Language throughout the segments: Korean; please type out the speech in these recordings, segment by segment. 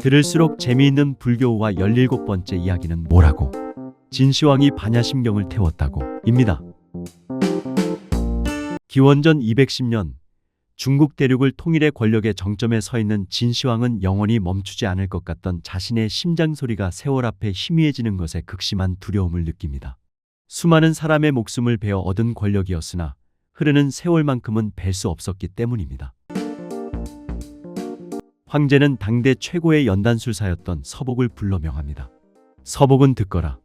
들을수록 재미있는 불교와 17번째 이야기는 뭐라고? 진시황이 반야심경을 태웠다고 입니다. 기원전 210년 중국 대륙을 통일의 권력의 정점에 서 있는 진시황은 영원히 멈추지 않을 것 같던 자신의 심장 소리가 세월 앞에 희미해지는 것에 극심한 두려움을 느낍니다. 수많은 사람의 목숨을 베어 얻은 권력이었으나 흐르는 세월만큼은 뵐 수 없었기 때문입니다. 황제는 당대 최고의 연단술사였던 서복을 불러 명합니다. 서복은 듣거라.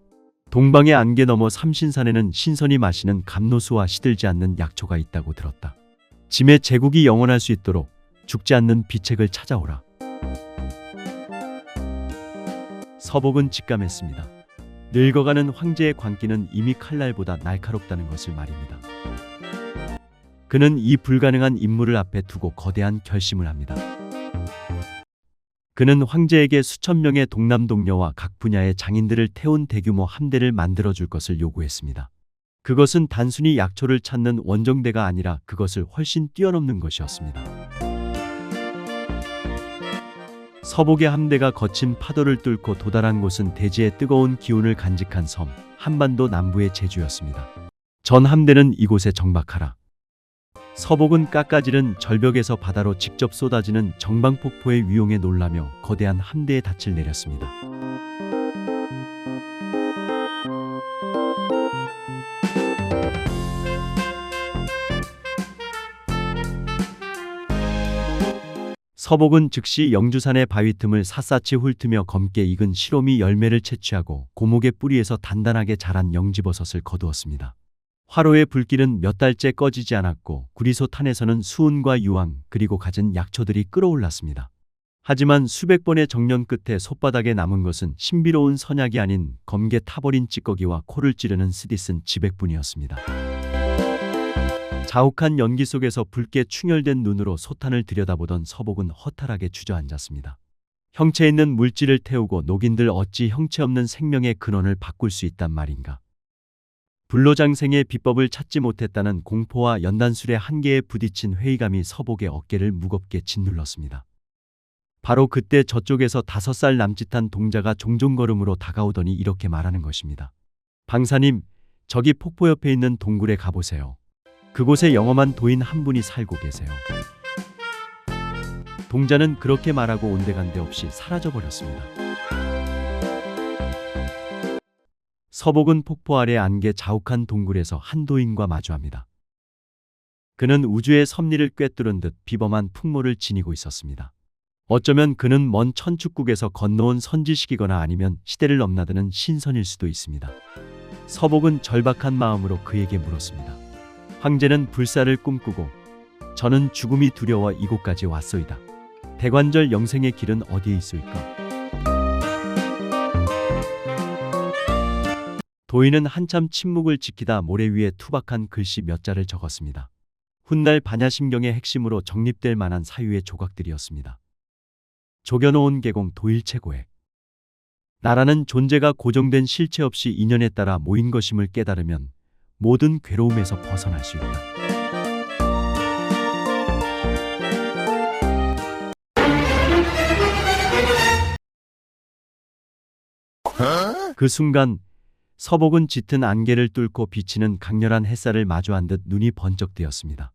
동방의 안개 너머 삼신산에는 신선이 마시는 감노수와 시들지 않는 약초가 있다고 들었다. 짐의 제국이 영원할 수 있도록 죽지 않는 비책을 찾아오라. 서복은 직감했습니다. 늙어가는 황제의 광기는 이미 칼날보다 날카롭다는 것을 말입니다. 그는 이 불가능한 임무를 앞에 두고 거대한 결심을 합니다. 그는 황제에게 수천 명의 동남동녀와 각 분야의 장인들을 태운 대규모 함대를 만들어줄 것을 요구했습니다. 그것은 단순히 약초를 찾는 원정대가 아니라 그것을 훨씬 뛰어넘는 것이었습니다. 서복의 함대가 거친 파도를 뚫고 도달한 곳은 대지의 뜨거운 기운을 간직한 섬, 한반도 남부의 제주였습니다. 전 함대는 이곳에 정박하라. 서복은 깎아지른 절벽에서 바다로 직접 쏟아지는 정방폭포의 위용에 놀라며 거대한 함대의 닻을 내렸습니다. 서복은 즉시 영주산의 바위 틈을 샅샅이 훑으며 검게 익은 시로미 열매를 채취하고 고목의 뿌리에서 단단하게 자란 영지버섯을 거두었습니다. 화로의 불길은 몇 달째 꺼지지 않았고 구리소 탄에서는 수은과 유황 그리고 갖은 약초들이 끓어올랐습니다. 하지만 수백 번의 정년 끝에 솥바닥에 남은 것은 신비로운 선약이 아닌 검게 타버린 찌꺼기와 코를 찌르는 쓰디쓴 지백뿐이었습니다. 자욱한 연기 속에서 붉게 충혈된 눈으로 솥탄을 들여다보던 서복은 허탈하게 주저앉았습니다. 형체 있는 물질을 태우고 녹인들 어찌 형체 없는 생명의 근원을 바꿀 수 있단 말인가. 불로장생의 비법을 찾지 못했다는 공포와 연단술의 한계에 부딪힌 회의감이 서복의 어깨를 무겁게 짓눌렀습니다. 바로 그때 저쪽에서 5살 남짓한 동자가 종종걸음으로 다가오더니 이렇게 말하는 것입니다. 방사님, 저기 폭포 옆에 있는 동굴에 가보세요. 그곳에 영험한 도인 한 분이 살고 계세요. 동자는 그렇게 말하고 온데간데 없이 사라져버렸습니다. 서복은 폭포 아래 안개 자욱한 동굴에서 한 도인과 마주합니다. 그는 우주의 섭리를 꿰뚫은 듯 비범한 풍모를 지니고 있었습니다. 어쩌면 그는 먼 천축국에서 건너온 선지식이거나 아니면 시대를 넘나드는 신선일 수도 있습니다. 서복은 절박한 마음으로 그에게 물었습니다. 황제는 불사를 꿈꾸고 저는 죽음이 두려워 이곳까지 왔소이다. 대관절 영생의 길은 어디에 있소이까? 도인은 한참 침묵을 지키다 모래 위에 투박한 글씨 몇 자를 적었습니다. 훗날 반야심경의 핵심으로 정립될 만한 사유의 조각들이었습니다. 조겨놓은 계공 도일체고액. 나라는 존재가 고정된 실체 없이 인연에 따라 모인 것임을 깨달으면 모든 괴로움에서 벗어날 수 있다. 그 순간 서복은 짙은 안개를 뚫고 비치는 강렬한 햇살을 마주한 듯 눈이 번쩍 뜨였습니다.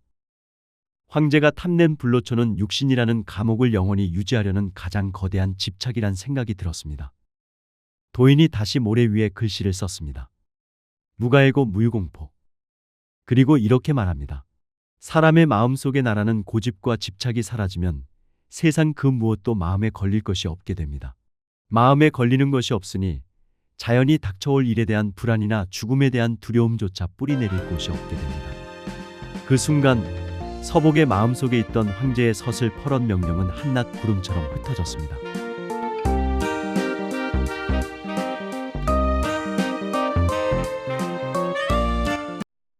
황제가 탐낸 불로초는 육신이라는 감옥을 영원히 유지하려는 가장 거대한 집착이란 생각이 들었습니다. 도인이 다시 모래 위에 글씨를 썼습니다. 무가해고 무유공포. 그리고 이렇게 말합니다. 사람의 마음속에 나라는 고집과 집착이 사라지면 세상 그 무엇도 마음에 걸릴 것이 없게 됩니다. 마음에 걸리는 것이 없으니 자연히 닥쳐올 일에 대한 불안이나 죽음에 대한 두려움조차 뿌리내릴 곳이 없게 됩니다. 그 순간 서복의 마음속에 있던 황제의 서슬 퍼런 명령은 한낱 구름처럼 흩어졌습니다.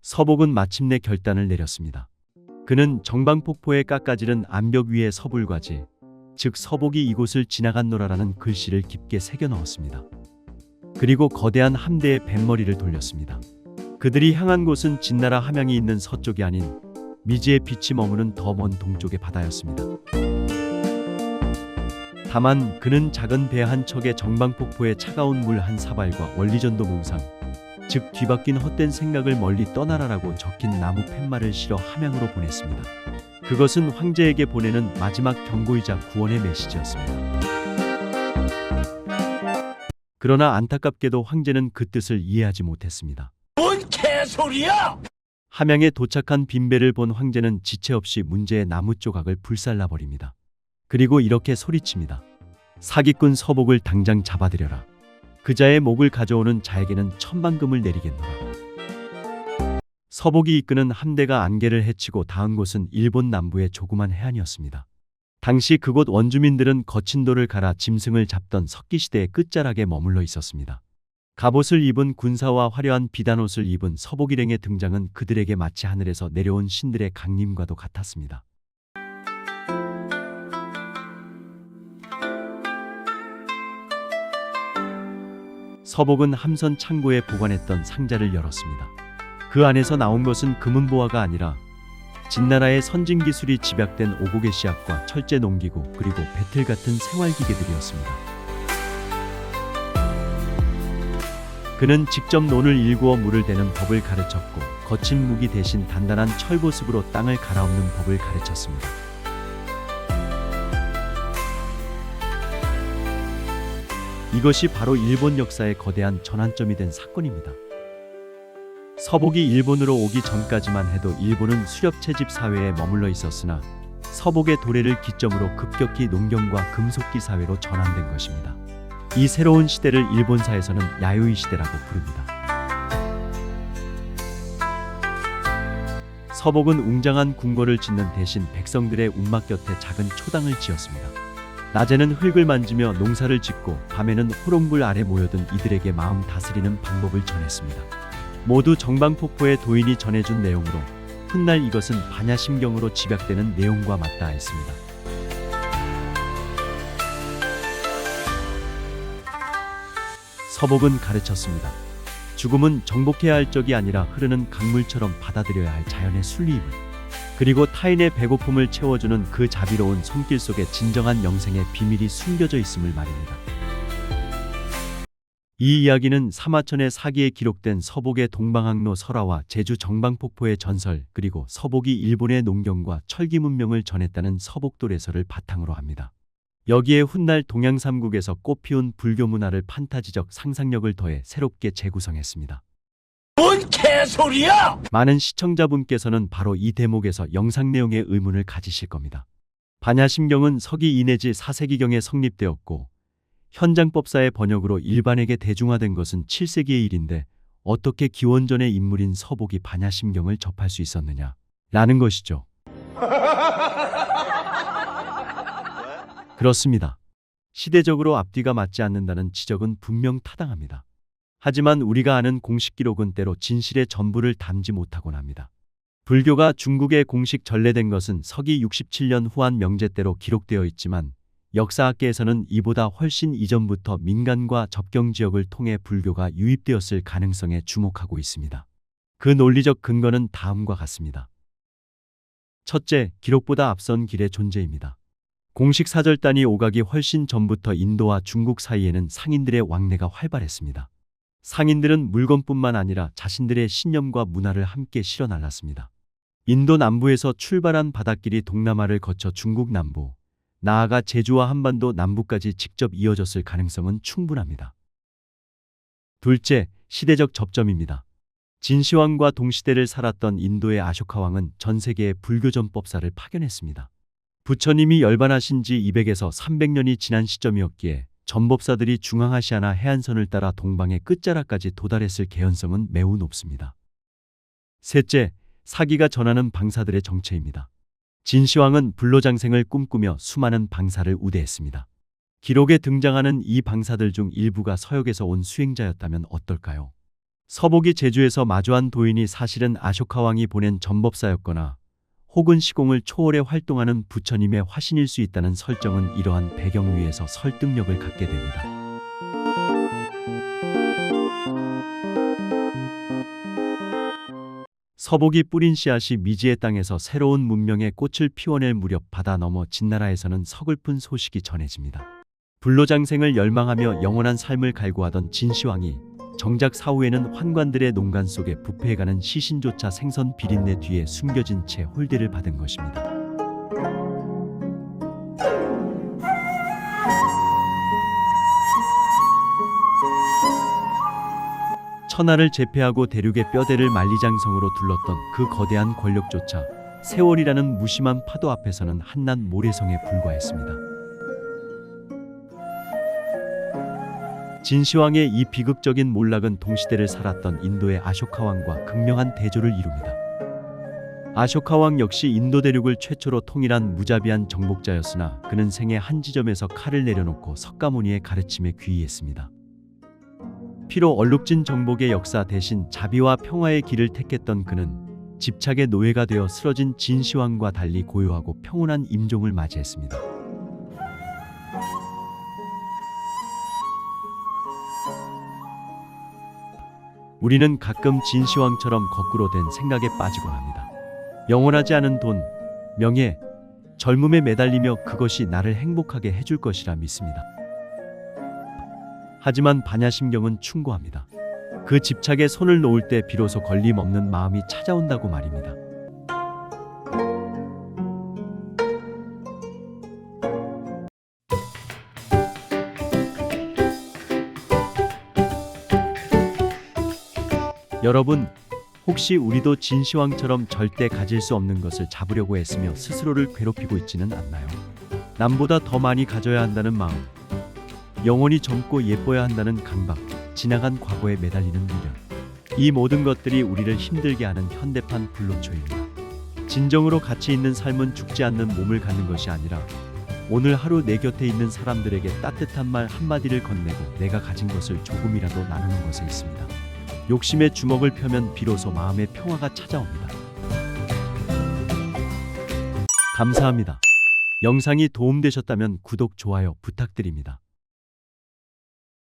서복은 마침내 결단을 내렸습니다. 그는 정방폭포에 깎아지른 암벽 위에 서불과지, 즉 서복이 이곳을 지나간노라라는 글씨를 깊게 새겨 넣었습니다. 그리고 거대한 함대의 뱃머리를 돌렸습니다. 그들이 향한 곳은 진나라 함양이 있는 서쪽이 아닌 미지의 빛이 머무는 더 먼 동쪽의 바다였습니다. 다만 그는 작은 배 한 척에 정방폭포의 차가운 물 한 사발과 원리전도 몽상, 즉 뒤바뀐 헛된 생각을 멀리 떠나라라고 적힌 나무 팻말을 실어 함양으로 보냈습니다. 그것은 황제에게 보내는 마지막 경고이자 구원의 메시지였습니다. 그러나 안타깝게도 황제는 그 뜻을 이해하지 못했습니다. 뭔 개소리야! 함양에 도착한 빈배를 본 황제는 지체 없이 문제의 나무 조각을 불살라버립니다. 그리고 이렇게 소리칩니다. 사기꾼 서복을 당장 잡아들여라. 그자의 목을 가져오는 자에게는 10,000금을 내리겠노라. 서복이 이끄는 함대가 안개를 헤치고 닿은 곳은 일본 남부의 조그만 해안이었습니다. 당시 그곳 원주민들은 거친 돌을 갈아 짐승을 잡던 석기시대의 끝자락에 머물러 있었습니다. 갑옷을 입은 군사와 화려한 비단옷을 입은 서복 일행의 등장은 그들에게 마치 하늘에서 내려온 신들의 강림과도 같았습니다. 서복은 함선 창고에 보관했던 상자를 열었습니다. 그 안에서 나온 것은 금은보화가 아니라 진나라의 선진기술이 집약된 오곡의 씨앗과 철제 농기구 그리고 배틀 같은 생활기계들이었습니다. 그는 직접 논을 일구어 물을 대는 법을 가르쳤고 거친 무기 대신 단단한 철보습으로 땅을 갈아엎는 법을 가르쳤습니다. 이것이 바로 일본 역사의 거대한 전환점이 된 사건입니다. 서복이 일본으로 오기 전까지만 해도 일본은 수렵채집 사회에 머물러 있었으나 서복의 도래를 기점으로 급격히 농경과 금속기 사회로 전환된 것입니다. 이 새로운 시대를 일본사에서는 야요이 시대라고 부릅니다. 서복은 웅장한 궁궐을 짓는 대신 백성들의 움막 곁에 작은 초당을 지었습니다. 낮에는 흙을 만지며 농사를 짓고 밤에는 호롱불 아래 모여든 이들에게 마음 다스리는 방법을 전했습니다. 모두 정방폭포의 도인이 전해준 내용으로 훗날 이것은 반야심경으로 집약되는 내용과 맞닿아 있습니다. 서복은 가르쳤습니다. 죽음은 정복해야 할 적이 아니라 흐르는 강물처럼 받아들여야 할 자연의 순리임을, 그리고 타인의 배고픔을 채워주는 그 자비로운 손길 속에 진정한 영생의 비밀이 숨겨져 있음을 말입니다. 이 이야기는 사마천의 사기에 기록된 서복의 동방항로 설화와 제주 정방폭포의 전설, 그리고 서복이 일본의 농경과 철기 문명을 전했다는 서복도래설을 바탕으로 합니다. 여기에 훗날 동양삼국에서 꽃피운 불교 문화를 판타지적 상상력을 더해 새롭게 재구성했습니다. 뭔 개소리야! 많은 시청자분께서는 바로 이 대목에서 영상 내용에 의문을 가지실 겁니다. 반야심경은 서기 2 내지 4세기경에 성립되었고 현장법사의 번역으로 일반에게 대중화된 것은 7세기의 일인데 어떻게 기원전의 인물인 서복이 반야심경을 접할 수 있었느냐? 라는 것이죠. 그렇습니다. 시대적으로 앞뒤가 맞지 않는다는 지적은 분명 타당합니다. 하지만 우리가 아는 공식 기록은 때로 진실의 전부를 담지 못하곤 합니다. 불교가 중국에 공식 전래된 것은 서기 67년 후한 명제 때로 기록되어 있지만 역사학계에서는 이보다 훨씬 이전부터 민간과 접경 지역을 통해 불교가 유입되었을 가능성에 주목하고 있습니다. 그 논리적 근거는 다음과 같습니다. 첫째, 기록보다 앞선 길의 존재입니다. 공식 사절단이 오가기 훨씬 전부터 인도와 중국 사이에는 상인들의 왕래가 활발했습니다. 상인들은 물건뿐만 아니라 자신들의 신념과 문화를 함께 실어 날랐습니다. 인도 남부에서 출발한 바닷길이 동남아를 거쳐 중국 남부, 나아가 제주와 한반도 남부까지 직접 이어졌을 가능성은 충분합니다. 둘째, 시대적 접점입니다. 진시황과 동시대를 살았던 인도의 아쇼카 왕은 전 세계의 불교 전법사를 파견했습니다. 부처님이 열반하신 지 200에서 300년이 지난 시점이었기에 전법사들이 중앙아시아나 해안선을 따라 동방의 끝자락까지 도달했을 개연성은 매우 높습니다. 셋째, 사기가 전하는 방사들의 정체입니다. 진시황은 불로장생을 꿈꾸며 수많은 방사를 우대했습니다. 기록에 등장하는 이 방사들 중 일부가 서역에서 온 수행자였다면 어떨까요? 서복이 제주에서 마주한 도인이 사실은 아쇼카 왕이 보낸 전법사였거나 혹은 시공을 초월해 활동하는 부처님의 화신일 수 있다는 설정은 이러한 배경 위에서 설득력을 갖게 됩니다. 서복이 뿌린 씨앗이 미지의 땅에서 새로운 문명의 꽃을 피워낼 무렵 바다 너머 진나라에서는 서글픈 소식이 전해집니다. 불로장생을 열망하며 영원한 삶을 갈구하던 진시황이 정작 사후에는 환관들의 농간 속에 부패해가는 시신조차 생선 비린내 뒤에 숨겨진 채 홀대를 받은 것입니다. 천하를 제패하고 대륙의 뼈대를 만리장성으로 둘렀던 그 거대한 권력조차 세월이라는 무심한 파도 앞에서는 한낱 모래성에 불과했습니다. 진시황의 이 비극적인 몰락은 동시대를 살았던 인도의 아쇼카 왕과 극명한 대조를 이룹니다. 아쇼카 왕 역시 인도 대륙을 최초로 통일한 무자비한 정복자였으나 그는 생애 한 지점에서 칼을 내려놓고 석가모니의 가르침에 귀의했습니다. 피로 얼룩진 정복의 역사 대신 자비와 평화의 길을 택했던 그는 집착의 노예가 되어 쓰러진 진시황과 달리 고요하고 평온한 임종을 맞이했습니다. 우리는 가끔 진시황처럼 거꾸로 된 생각에 빠지곤 합니다. 영원하지 않은 돈, 명예, 젊음에 매달리며 그것이 나를 행복하게 해줄 것이라 믿습니다. 하지만 반야심경은 충고합니다. 그 집착에 손을 놓을 때 비로소 걸림없는 마음이 찾아온다고 말입니다. 여러분, 혹시 우리도 진시황처럼 절대 가질 수 없는 것을 잡으려고 애쓰며 스스로를 괴롭히고 있지는 않나요? 남보다 더 많이 가져야 한다는 마음, 영원히 젊고 예뻐야 한다는 강박, 지나간 과거에 매달리는 미련, 이 모든 것들이 우리를 힘들게 하는 현대판 불로초입니다. 진정으로 가치 있는 삶은 죽지 않는 몸을 갖는 것이 아니라 오늘 하루 내 곁에 있는 사람들에게 따뜻한 말 한마디를 건네고 내가 가진 것을 조금이라도 나누는 것에 있습니다. 욕심의 주먹을 펴면 비로소 마음의 평화가 찾아옵니다. 감사합니다. 영상이 도움되셨다면 구독, 좋아요 부탁드립니다.